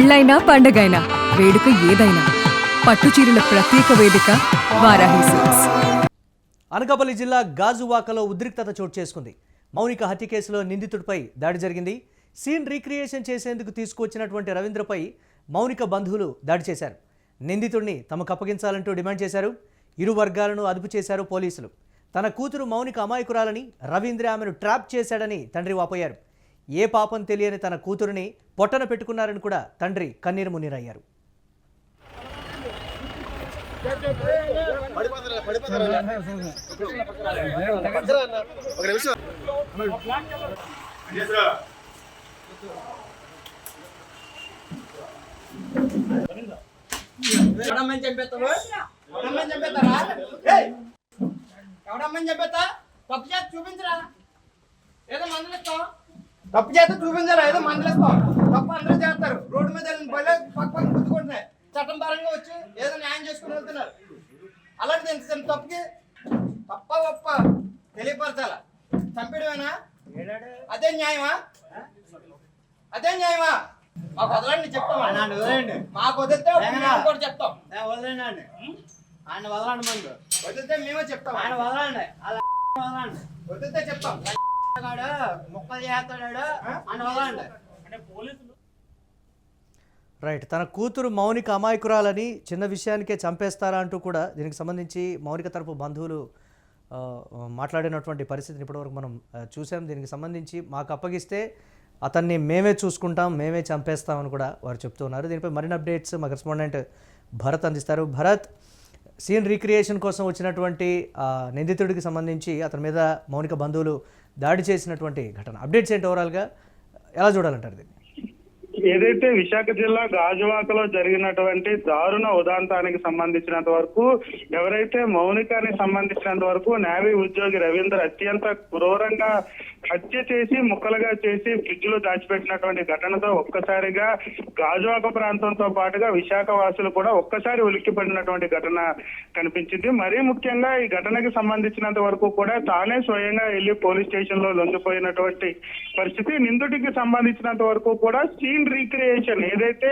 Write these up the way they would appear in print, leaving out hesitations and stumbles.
పెళ్ళైనా పండగైనా వేడుక ఏదైనా పట్టుచీరల ప్రత్యేక వేదిక వారాహి సిల్క్స్. అనకాపల్లి జిల్లా గాజువాకలో ఉద్రిక్తత చోటు చేసుకుంది. మౌనిక హత్య కేసులో నిందితుడిపై దాడి జరిగింది. సీన్ రీక్రియేషన్ చేసేందుకు తీసుకువచ్చినటువంటి రవీంద్రపై మౌనిక బంధువులు దాడి చేశారు. నిందితుడిని తమకు అప్పగించాలంటూ డిమాండ్ చేశారు. ఇరు వర్గాలను అదుపు చేశారు పోలీసులు. తన కూతురు మౌనిక అమాయకురాలని, రవీంద్ర ఆమెను ట్రాప్ చేశాడని తండ్రి వాపోయారు. ఏ పాపం తెలియని తన కూతురిని పొట్టన పెట్టుకున్నారని కూడా తండ్రి కన్నీరు మున్నీరయ్యారు. తప్పు చేస్తే చూపించారా? ఏదో మందలిస్తాం. తప్పు అందరూ చేస్తారు. రోడ్డు మీద పక్కన గుర్తుకుంటున్నాయి. చట్టం పరంగా వచ్చి ఏదో న్యాయం చేసుకుని వెళ్తున్నారు. అలాంటిది ఎంత తప్పుకి తప్ప గొప్ప తెలియపరచాల. చంపేయడమేనా? అదే న్యాయమా? అదే న్యాయమా? మాకు వదలండి చెప్తాం. మాకు వదిలితే కూడా చెప్తాం. వదలండి ఆయన వదలండి. ముందు వదిలితే మేమే చెప్తాం. ఆయన వదలండి. అలా వదలండి. వదిలితే చెప్తాం. మొక్కలు చేస్తాడు ఆయన వదలండి. అంటే పోలీసులు రైట్. తన కూతురు మౌనిక అమాయకురాలని చిన్న విషయానికే చంపేస్తారా అంటూ కూడా దీనికి సంబంధించి మౌనిక తరపు బంధువులు మాట్లాడినటువంటి పరిస్థితిని ఇప్పటివరకు మనం చూసాం. దీనికి సంబంధించి మాకు అప్పగిస్తే అతన్ని మేమే చూసుకుంటాం, మేమే చంపేస్తామని కూడా వారు చెప్తూ ఉన్నారు. దీనిపై మరిన్ని అప్డేట్స్ మా కరెస్పాండెంట్ భరత్ అందిస్తారు. భరత్, సీన్ రీక్రియేషన్ కోసం వచ్చినటువంటి నిందితుడికి సంబంధించి అతని మీద మౌనిక బంధువులు దాడి చేసినటువంటి ఘటన అప్డేట్స్ ఏంటి, ఓవరాల్గా ఎలా చూడాలంటారు దీన్ని? ఏదైతే విశాఖ జిల్లా గాజువాకలో జరిగినటువంటి దారుణ ఉదాంతానికి సంబంధించినంత వరకు, ఎవరైతే మౌనికానికి సంబంధించినంత వరకు నేవీ ఉద్యోగి రవీంద్ర అత్యంత క్రూరంగా హత్య చేసి ముక్కలుగా చేసి ఫ్రిడ్జ్ లో దాచిపెట్టినటువంటి ఘటనతో ఒక్కసారిగా గాజువాక ప్రాంతంతో పాటుగా విశాఖ వాసులు కూడా ఒక్కసారి ఉలిక్కిపడినటువంటి ఘటన కనిపించింది. మరీ ముఖ్యంగా ఈ ఘటనకి సంబంధించినంత వరకు కూడా తానే స్వయంగా వెళ్లి పోలీస్ స్టేషన్ లో లొంగిపోయినటువంటి పరిస్థితి. నిందితుడికి సంబంధించినంత వరకు కూడా సీన్ రీక్రియేషన్ ఏదైతే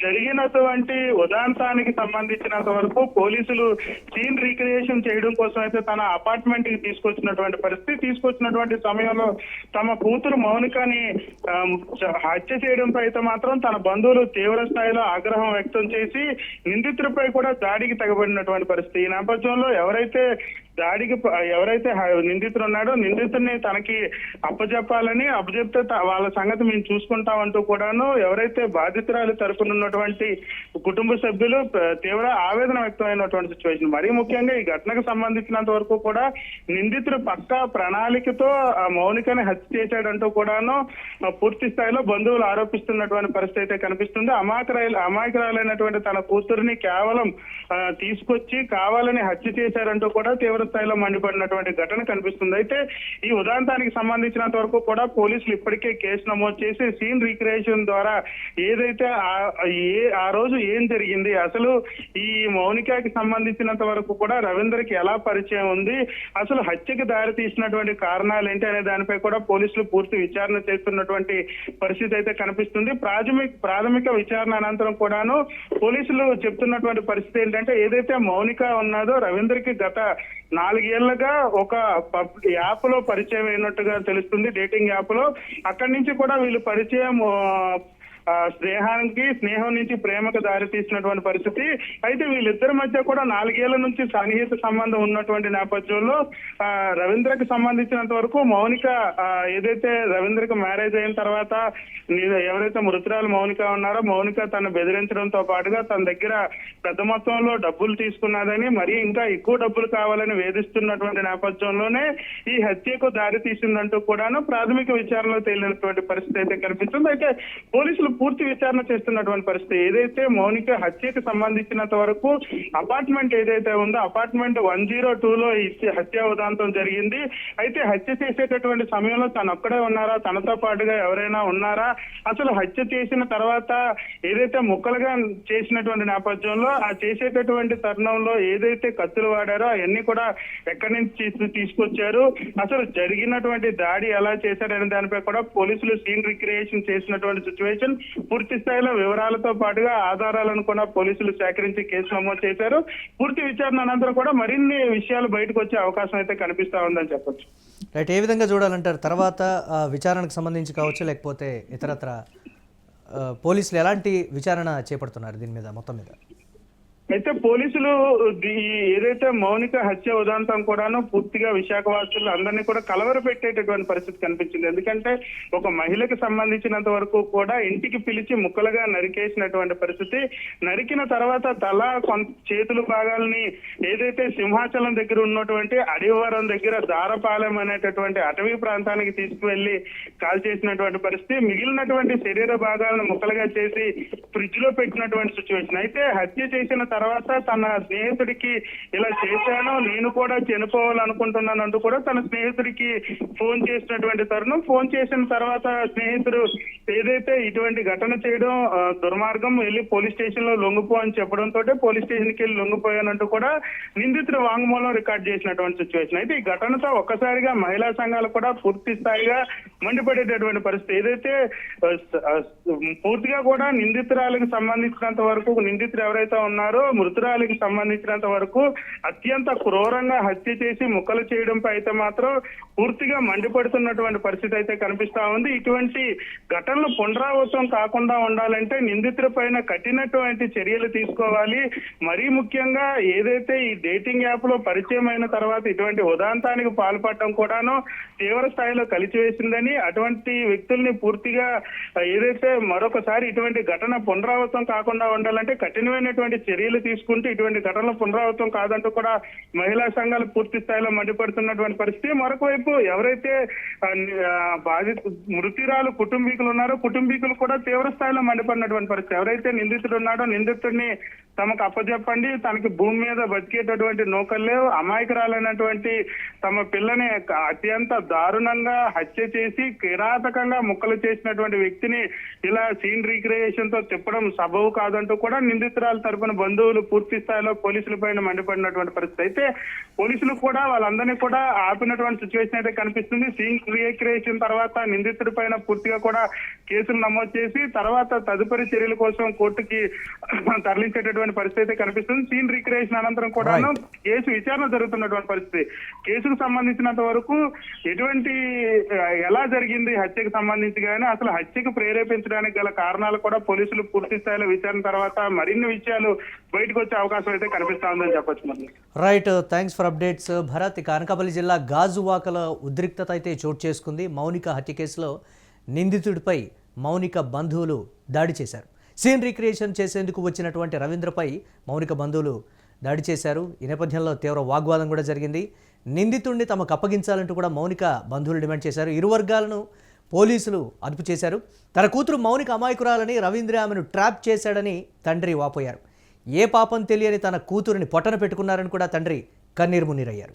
జరిగినటువంటి ఉదాంతానికి సంబంధించినంత వరకు పోలీసులు సీన్ రీక్రియేషన్ చేయడం కోసం అయితే తన అపార్ట్మెంట్ కి తీసుకొచ్చినటువంటి పరిస్థితి. తీసుకొచ్చినటువంటి సమయంలో తమ కూతురు మౌనికని హత్య చేయడంపై అయితే మాత్రం తన బంధువులు తీవ్ర స్థాయిలో ఆగ్రహం వ్యక్తం చేసి నిందితుడిపై కూడా దాడికి తెగబడినటువంటి పరిస్థితి. ఈ నేపథ్యంలో ఎవరైతే నిందితుడు ఉన్నాడో నిందితుడిని తనకి అప్పచెప్పాలని, అప్పచెప్తే వాళ్ళ సంగతి మేము చూసుకుంటామంటూ కూడాను ఎవరైతే బాధితురాలు తరపున ఉన్నటువంటి కుటుంబ సభ్యులు తీవ్ర ఆవేదన వ్యక్తమైనటువంటి సిచ్యువేషన్. మరీ ముఖ్యంగా ఈ ఘటనకు సంబంధించినంత వరకు కూడా నిందితుడు పక్కా ప్రణాళికతో మౌనికని హత్య చేశాడంటూ కూడాను పూర్తి స్థాయిలో బంధువులు ఆరోపిస్తున్నటువంటి పరిస్థితి అయితే కనిపిస్తుంది. అమాయకురాలైనటువంటి తన కూతురిని కేవలం తీసుకొచ్చి కావాలని హత్య చేశారంటూ కూడా తీవ్ర స్థాయిలో మండిపడినటువంటి ఘటన కనిపిస్తుంది. అయితే ఈ ఉదాంతానికి సంబంధించినంత వరకు కూడా పోలీసులు ఇప్పటికే కేసు నమోదు చేసి సీన్ రీక్రియేషన్ ద్వారా ఏదైతే ఆ రోజు ఏం జరిగింది, అసలు ఈ మౌనికకి సంబంధించినంత వరకు కూడా రవీంద్రకి ఎలా పరిచయం ఉంది, అసలు హత్యకి దారి తీసినటువంటి కారణాలు ఏంటి అనే దానిపై కూడా పోలీసులు పూర్తి విచారణ చేస్తున్నటువంటి పరిస్థితి అయితే కనిపిస్తుంది. ప్రాథమిక విచారణ అనంతరం కూడాను పోలీసులు చెప్తున్నటువంటి పరిస్థితి ఏంటంటే ఏదైతే మౌనిక ఉన్నదో రవీంద్రకి గత 4 ఏళ్లుగా ఒక యాప్ లో పరిచయం అయినట్టుగా తెలుస్తుంది, డేటింగ్ యాప్ లో. అక్కడి నుంచి కూడా వీళ్ళు పరిచయం స్నేహం నుంచి ప్రేమకు దారి తీసినటువంటి పరిస్థితి. అయితే వీళ్ళిద్దరి మధ్య కూడా 4 ఏళ్ల నుంచి సన్నిహిత సంబంధం ఉన్నటువంటి నేపథ్యంలో రవీంద్రకి సంబంధించినంత వరకు మౌనిక ఏదైతే రవీంద్రకి మ్యారేజ్ అయిన తర్వాత ఎవరైతే మృతురాలు మౌనిక ఉన్నారో మౌనిక తను బెదిరించడంతో పాటుగా తన దగ్గర పెద్ద మొత్తంలో డబ్బులు తీసుకున్నదని, మరీ ఇంకా ఎక్కువ డబ్బులు కావాలని వేధిస్తున్నటువంటి నేపథ్యంలోనే ఈ హత్యకు దారి తీసిందంటూ కూడాను ప్రాథమిక విచారణలో తేలినటువంటి పరిస్థితి అయితే కనిపిస్తుంది. అయితే పోలీసులు పూర్తి విచారణ చేస్తున్నటువంటి పరిస్థితి. ఏదైతే మౌనిక హత్యకు సంబంధించినంత వరకు అపార్ట్మెంట్ ఏదైతే ఉందో అపార్ట్మెంట్ 102లో ఈ హత్య ఉదాంతం జరిగింది. అయితే హత్య చేసేటటువంటి సమయంలో తను ఒక్కడే ఉన్నారా, తనతో పాటుగా ఎవరైనా ఉన్నారా, అసలు హత్య చేసిన తర్వాత ఏదైతే ముక్కలుగా చేసినటువంటి నేపథ్యంలో ఆ చేసేటటువంటి తరుణంలో ఏదైతే కత్తులు వాడారో అవన్నీ కూడా ఎక్కడి నుంచి తీసుకొచ్చారు, అసలు జరిగినటువంటి దాడి ఎలా చేశారనే దానిపై కూడా పోలీసులు సీన్ రిక్రియేషన్ చేసినటువంటి సిచ్యువేషన్. పూర్తి స్థాయిలో వివరాలతో పాటుగా ఆధారాలను కూడా పోలీసులు సేకరించి కేసు నమోదు చేశారు. పూర్తి విచారణ అనంతరం కూడా మరిన్ని విషయాలు బయటకు వచ్చే అవకాశం అయితే కనిపిస్తా ఉందని చెప్పొచ్చు. రైట్, ఏ విధంగా చూడాలంటారు? తర్వాత విచారణకు సంబంధించి కావచ్చు, లేకపోతే ఇతరత్ర పోలీసులు ఎలాంటి విచారణ చేపడుతున్నారు దీని మీద మొత్తం మీద? అయితే పోలీసులు ఏదైతే మౌనిక హత్య ఉదాంతం కూడాను పూర్తిగా విశాఖ వాసులు అందరినీ కూడా కలవరపెట్టేటటువంటి పరిస్థితి కనిపించింది. ఎందుకంటే ఒక మహిళకి సంబంధించినంత వరకు కూడా ఇంటికి పిలిచి ముక్కలుగా నరికేసినటువంటి పరిస్థితి. నరికిన తర్వాత తల చేతుల భాగాల్ని ఏదైతే సింహాచలం దగ్గర ఉన్నటువంటి అడివరం దగ్గర దారపాలెం అనేటటువంటి అటవీ ప్రాంతానికి తీసుకువెళ్లి కాల్ చేసినటువంటి పరిస్థితి. మిగిలినటువంటి శరీర భాగాలను ముక్కలుగా చేసి ఫ్రిడ్జ్ లో పెట్టినటువంటి సిచ్యువేషన్. అయితే హత్య చేసిన తర్వాత తన స్నేహితుడికి ఇలా చేశాను, నేను కూడా చనిపోవాలనుకుంటున్నానంటూ కూడా తన స్నేహితుడికి ఫోన్ చేసినటువంటి తరుణం. ఫోన్ చేసిన తర్వాత స్నేహితుడు ఏదైతే ఇటువంటి ఘటన చేయడం దుర్మార్గం, వెళ్ళి పోలీస్ స్టేషన్ లో లొంగిపో అని చెప్పడంతో పోలీస్ స్టేషన్ కి వెళ్ళి లొంగిపోయానంటూ కూడా నిందితుడు వాంగ్మూలం రికార్డ్ చేసినటువంటి సిచ్యువేషన్. అయితే ఈ ఘటనతో ఒక్కసారిగా మహిళా సంఘాలు కూడా పూర్తి స్థాయిగా మండిపడేటటువంటి పరిస్థితి. ఏదైతే పూర్తిగా కూడా నిందితురాలకు సంబంధించినంత వరకు, నిందితులు ఎవరైతే ఉన్నారో మృతురాలికి సంబంధించినంత వరకు అత్యంత క్రూరంగా హత్య చేసి ముక్కలు చేయడంపై అయితే మాత్రం పూర్తిగా మండిపడుతున్నటువంటి పరిస్థితి అయితే కనిపిస్తా ఉంది. ఇటువంటి ఘటనలు పునరావృతం కాకుండా ఉండాలంటే నిందితుల పైన కఠినటువంటి చర్యలు తీసుకోవాలి. మరీ ముఖ్యంగా ఏదైతే ఈ డేటింగ్ యాప్ లో పరిచయం అయిన తర్వాత ఇటువంటి ఉదాంతానికి పాల్పడటం కూడాను తీవ్ర స్థాయిలో కలిచివేసిందని, అటువంటి వ్యక్తుల్ని పూర్తిగా ఏదైతే మరొకసారి ఇటువంటి ఘటన పునరావృతం కాకుండా ఉండాలంటే కఠినమైనటువంటి చర్యలు తీసుకుంటూ ఇటువంటి ఘటనలు పునరావృతం కాదంటూ కూడా మహిళా సంఘాలు పూర్తి స్థాయిలో మండిపడుతున్నటువంటి పరిస్థితి. మరొక వైపు ఎవరైతే మృతురాలు కుటుంబీకులు ఉన్నారో కుటుంబీకులు కూడా తీవ్ర స్థాయిలో మండిపడినటువంటి పరిస్థితి. ఎవరైతే నిందితుడు ఉన్నాడో నిందితుడిని తమకు అప్పచెప్పండి, తనకి భూమి మీద బతికేటటువంటి నౌకర్లేవు, అమాయకురాలైనటువంటి తమ పిల్లని అత్యంత దారుణంగా హత్య చేసి కిరాతకంగా ముక్కలు చేసినటువంటి వ్యక్తిని ఇలా సీన్ రీక్రియేషన్ తో తిప్పడం సబబు కాదంటూ కూడా నిందితురాల తరపున బంధువులు పూర్తి స్థాయిలో పోలీసుల పైన మండిపడినటువంటి పరిస్థితి. అయితే పోలీసులు కూడా వాళ్ళందరినీ కూడా ఆపినటువంటి సిచ్యువేషన్ అయితే కనిపిస్తుంది. సీన్ రీక్రియేషన్ తర్వాత నిందితుడి పైన పూర్తిగా కూడా కేసులు నమోదు చేసి తర్వాత తదుపరి చర్యల కోసం కోర్టుకి తరలించేటటువంటి పరిస్థితి అయితే కనిపిస్తుంది. సీన్ రీక్రియేషన్ అనంతరం కూడా కేసు విచారణ జరుగుతున్నటువంటి పరిస్థితి. కేసుకు సంబంధించినంత వరకు ఎటువంటి ఎలా జరిగింది హత్యకు సంబంధించి కానీ అసలు హత్యకు ప్రేరేపించడానికి గల కారణాలు కూడా పోలీసులు పూర్తి స్థాయిలో విచారణ తర్వాత మరిన్ని విషయాలు బయటకు వచ్చే అవకాశం అయితే కనిపిస్తా ఉందని చెప్పొచ్చు. Right, thanks for updates Bharat. ఇక అనకాపల్లి జిల్లా గాజువాకలో ఉద్రిక్తత అయితే చోటు చేసుకుంది. మౌనిక హత్య కేసులో నిందితుడిపై మౌనిక బంధువులు దాడి చేశారు. సీన్ రీక్రియేషన్ చేసేందుకు వచ్చినటువంటి రవీంద్రపై మౌనిక బంధువులు దాడి చేశారు. ఈ నేపథ్యంలో తీవ్ర వాగ్వాదం కూడా జరిగింది. నిందితుడిని తమకు అప్పగించాలంటూ కూడా మౌనిక బంధువులు డిమాండ్ చేశారు. ఇరు వర్గాలను పోలీసులు అదుపు చేశారు. తన కూతురు మౌనిక అమాయకురాలని, రవీంద్ర ఆమెను ట్రాప్ చేశాడని తండ్రి వాపోయారు. ఏ పాపం తెలియని తన కూతురిని పొట్టన పెట్టుకున్నారని కూడా తండ్రి కన్నీరు మున్నీరయ్యారు.